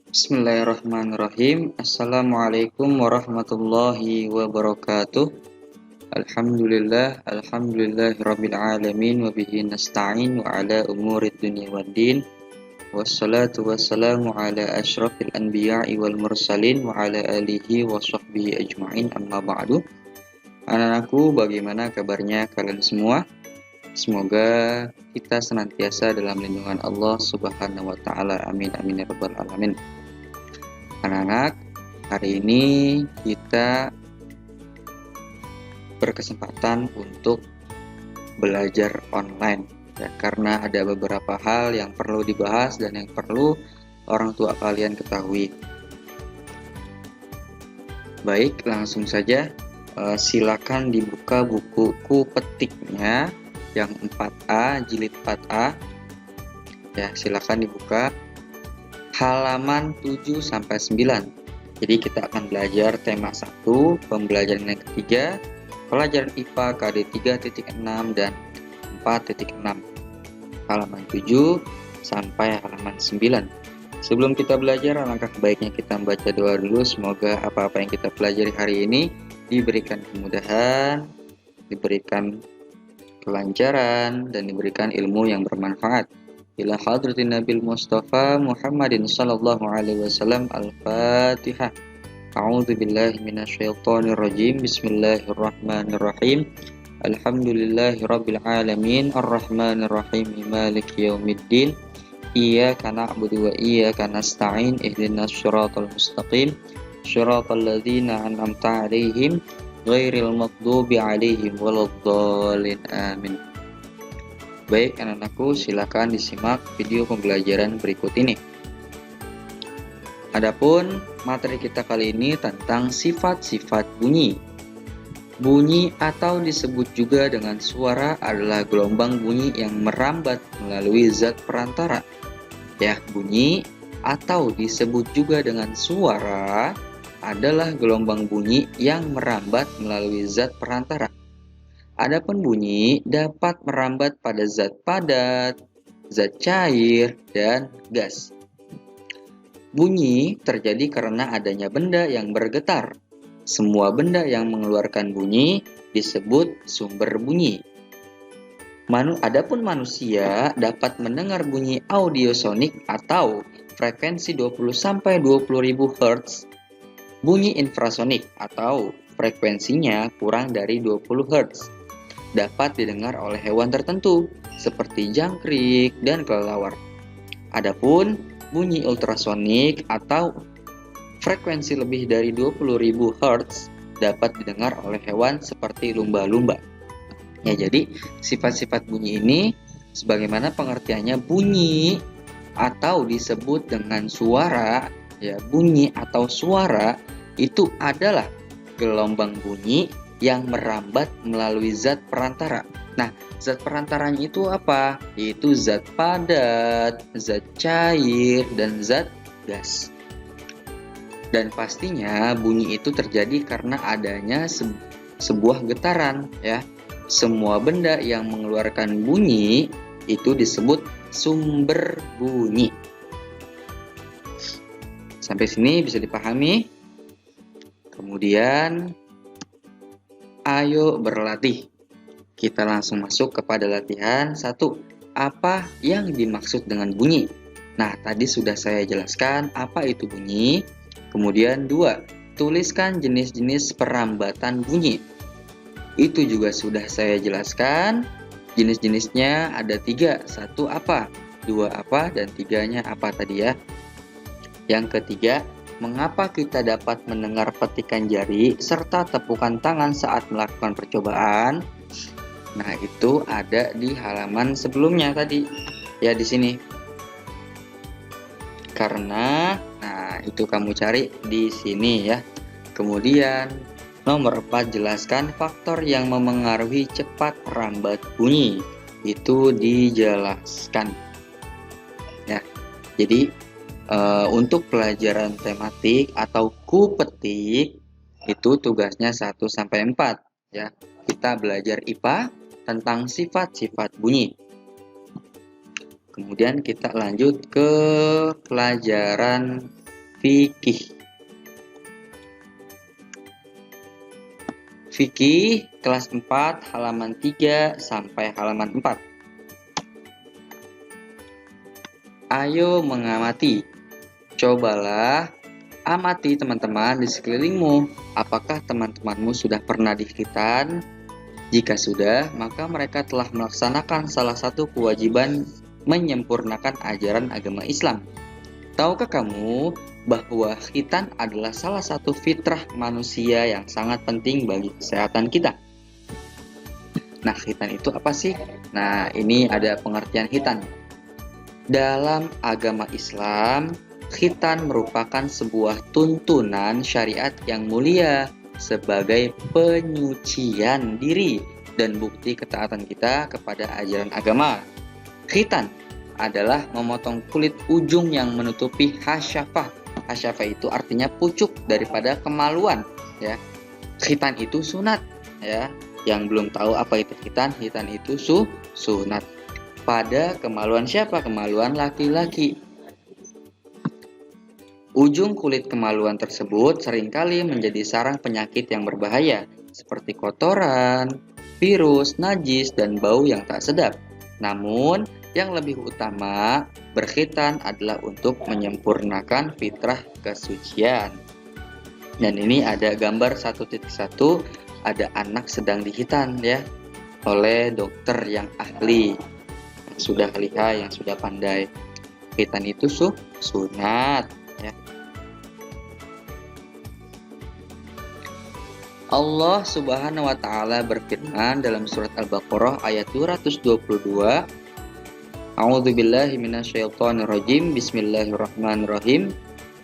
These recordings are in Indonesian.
Bismillahirrahmanirrahim. Assalamualaikum warahmatullahi wabarakatuh. Alhamdulillahirabbil alamin wa bihi nasta'in wa ala umurid dunya waddin. Wassalatu wassalamu ala asyrafil anbiya'i wal mursalin wa ala alihi wa sahbihi ajma'in, amma ba'du. Anak-anakku, bagaimana kabarnya kalian semua? Semoga kita senantiasa dalam lindungan Allah Subhanahu wa taala. Amin amin ya rabbal alamin. Anak-anak, hari ini kita berkesempatan untuk belajar online ya, karena ada beberapa hal yang perlu dibahas dan yang perlu orang tua kalian ketahui. Baik, langsung saja. Silakan dibuka buku petiknya yang 4A, jilid 4A. Ya, silakan dibuka halaman 7 sampai 9. Jadi kita akan belajar tema 1, pembelajaran yang ketiga, pelajaran IPA KD 3.6 dan 4.6. Halaman 7 sampai halaman 9. Sebelum kita belajar, alangkah baiknya kita membaca doa dulu. Semoga apa-apa yang kita pelajari hari ini diberikan kemudahan, diberikan kelancaran, dan diberikan ilmu yang bermanfaat. Ila hadratin Nabil Mustafa Muhammadin sallallahu alaihi wasallam. Al-Fatihah. A'udzu billahi minasyaitonir rajim. Bismillahirrahmanirrahim. Alhamdulillahirabbil alamin, arrahmanir rahim, maliki yaumiddin. Iyyaka na'budu wa iyyaka nasta'in. Ihdinas siratal mustaqim. Shiratal ladzina an'amta 'alaihim ghairil maghdubi 'alaihim waladdallin. Amin. Baik anak-anakku, silakan disimak video pembelajaran berikut ini. Adapun materi kita kali ini tentang sifat-sifat bunyi. Bunyi atau disebut juga dengan suara adalah gelombang bunyi yang merambat melalui zat perantara. Ya, bunyi atau disebut juga dengan suara adalah gelombang bunyi yang merambat melalui zat perantara. Adapun bunyi dapat merambat pada zat padat, zat cair, dan gas. Bunyi terjadi karena adanya benda yang bergetar. Semua benda yang mengeluarkan bunyi disebut sumber bunyi. Adapun manusia dapat mendengar bunyi audiosonik atau frekuensi 20-20.000 Hz. Bunyi infrasonik atau frekuensinya kurang dari 20 Hz dapat didengar oleh hewan tertentu seperti jangkrik dan kelelawar. Adapun bunyi ultrasonik atau frekuensi lebih dari 20.000 Hz dapat didengar oleh hewan seperti lumba-lumba. Ya, jadi sifat-sifat bunyi ini sebagaimana pengertiannya, bunyi atau disebut dengan suara. Ya, bunyi atau suara itu adalah gelombang bunyi yang merambat melalui zat perantara. Nah, zat perantaranya itu apa? Yaitu zat padat, zat cair, dan zat gas. Dan pastinya bunyi itu terjadi karena adanya sebuah getaran, ya. Semua benda yang mengeluarkan bunyi itu disebut sumber bunyi. Sampai sini bisa dipahami? Kemudian, ayo berlatih. Kita langsung masuk kepada latihan 1. Apa yang dimaksud dengan bunyi? Nah, tadi sudah saya jelaskan apa itu bunyi. Kemudian 2. Tuliskan jenis-jenis perambatan bunyi. Itu juga sudah saya jelaskan. Jenis-jenisnya ada 3. 1 apa? 2 apa? Dan 3-nya apa tadi ya? Yang ketiga, mengapa kita dapat mendengar petikan jari serta tepukan tangan saat melakukan percobaan? Nah, itu ada di halaman sebelumnya tadi. Ya, di sini. Karena, nah itu kamu cari di sini ya. Kemudian, nomor 4, jelaskan faktor yang memengaruhi cepat merambat bunyi. Itu dijelaskan. Ya, jadi untuk pelajaran tematik atau kupetik itu tugasnya 1-4 ya. Kita belajar IPA tentang sifat-sifat bunyi. Kemudian kita lanjut ke pelajaran Fikih. Fikih kelas 4 halaman 3 sampai halaman 4. Ayo mengamati. Cobalah amati teman-teman di sekelilingmu. Apakah teman-temanmu sudah pernah di khitan? Jika sudah, maka mereka telah melaksanakan salah satu kewajiban menyempurnakan ajaran agama Islam. Tahukah kamu bahwa khitan adalah salah satu fitrah manusia yang sangat penting bagi kesehatan kita? Nah, khitan itu apa sih? Nah, ini ada pengertian khitan. Dalam agama Islam, khitan merupakan sebuah tuntunan syariat yang mulia sebagai penyucian diri dan bukti ketaatan kita kepada ajaran agama. Khitan adalah memotong kulit ujung yang menutupi hasyafah. Hasyafah itu artinya pucuk daripada kemaluan, ya. Khitan itu sunat, ya. Yang belum tahu apa itu khitan itu sunat. Pada kemaluan siapa? Kemaluan laki-laki. Ujung kulit kemaluan tersebut seringkali menjadi sarang penyakit yang berbahaya, seperti kotoran, virus, najis, dan bau yang tak sedap. Namun, yang lebih utama, berkhitan adalah untuk menyempurnakan fitrah kesucian. Dan ini ada gambar 1.1, ada anak sedang dikhitan, ya, oleh dokter yang ahli, yang sudah lihai, yang sudah pandai. Khitan itu sunat, ya. Allah Subhanahu wa taala berfirman dalam surat Al-Baqarah ayat 222, A'udzubillahi minasyaitonirrajim. Bismillahirrahmanirrahim.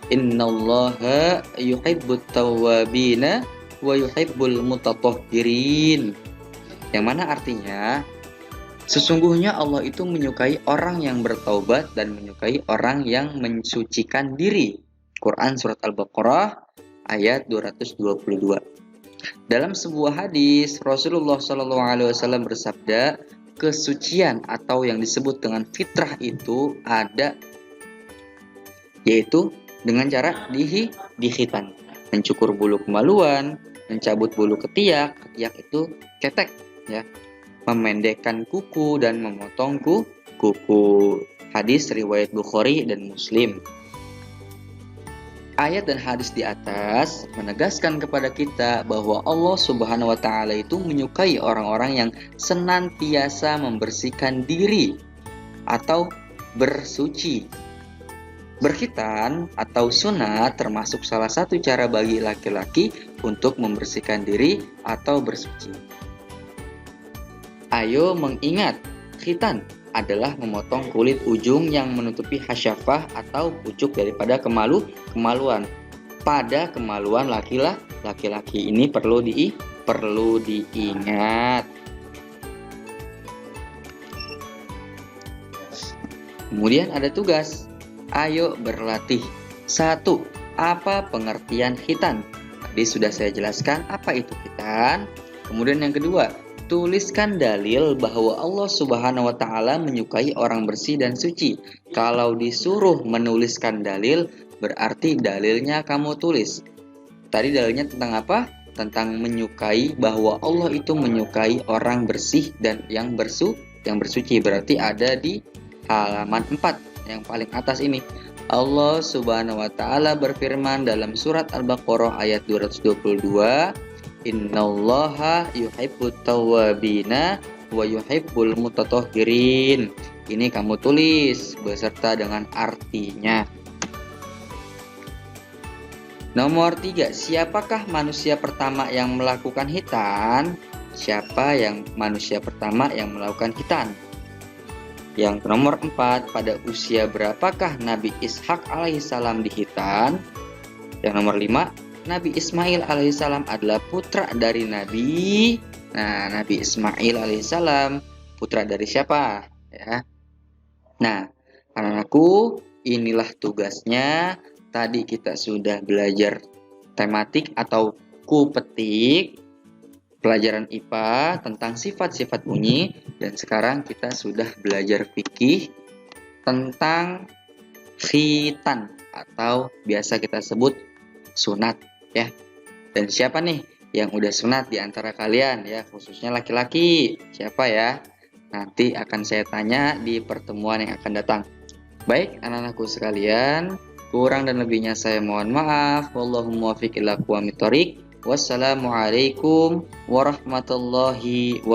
Innallaha yuhibbut tawwabina wa yuhibbul mutatahhirin. Yang mana artinya, sesungguhnya Allah itu menyukai orang yang bertaubat dan menyukai orang yang mensucikan diri. Quran surat Al-Baqarah ayat 222. Dalam sebuah hadis, Rasulullah SAW bersabda, kesucian atau yang disebut dengan fitrah itu ada, yaitu dengan cara dikhitan, mencukur bulu kemaluan, mencabut bulu ketiak itu ketek, ya, memendekkan kuku dan memotong kuku. Hadis riwayat Bukhari dan Muslim. Ayat dan hadis di atas menegaskan kepada kita bahwa Allah Subhanahu wa taala itu menyukai orang-orang yang senantiasa membersihkan diri atau bersuci. Berkhitan atau sunat termasuk salah satu cara bagi laki-laki untuk membersihkan diri atau bersuci. Ayo mengingat, khitan adalah memotong kulit ujung yang menutupi hasyafah atau pucuk daripada kemaluan. Pada kemaluan laki-laki ini perlu diingat. Kemudian ada tugas. Ayo berlatih. 1. Apa pengertian khitan? Tadi sudah saya jelaskan apa itu khitan. Kemudian yang kedua, tuliskan dalil bahwa Allah Subhanahu wa taala menyukai orang bersih dan suci. Kalau disuruh menuliskan dalil, berarti dalilnya kamu tulis. Tadi dalilnya tentang apa? Tentang menyukai, bahwa Allah itu menyukai orang bersih dan yang bersuci. Berarti ada di halaman 4 yang paling atas ini. Allah Subhanahu wa taala berfirman dalam surat Al-Baqarah ayat 222, Innallaha yuhibbut tawwabina wa yuhibbul mutatahhirin. Ini kamu tulis beserta dengan artinya. Nomor 3, siapakah manusia pertama yang melakukan khitan? Siapa yang manusia pertama yang melakukan khitan? Yang nomor 4, pada usia berapakah Nabi Ishak alaihissalam dikhitan? Yang nomor 5, Nabi Ismail alaihissalam adalah putra dari Nabi. Nah, Nabi Ismail alaihissalam putra dari siapa? Ya. Nah, anak-anakku, inilah tugasnya. Tadi kita sudah belajar tematik atau kupetik, pelajaran IPA tentang sifat-sifat bunyi, dan sekarang kita sudah belajar fikih tentang khitan atau biasa kita sebut sunat ya. Dan siapa nih yang udah sunat di antara kalian ya, khususnya laki-laki? Siapa ya? Nanti akan saya tanya di pertemuan yang akan datang. Baik, anak-anakku sekalian, kurang dan lebihnya saya mohon maaf. Wallahu muwaffiq ila aqwamit thoriq. Wassalamualaikum warahmatullahi wabarakatuh.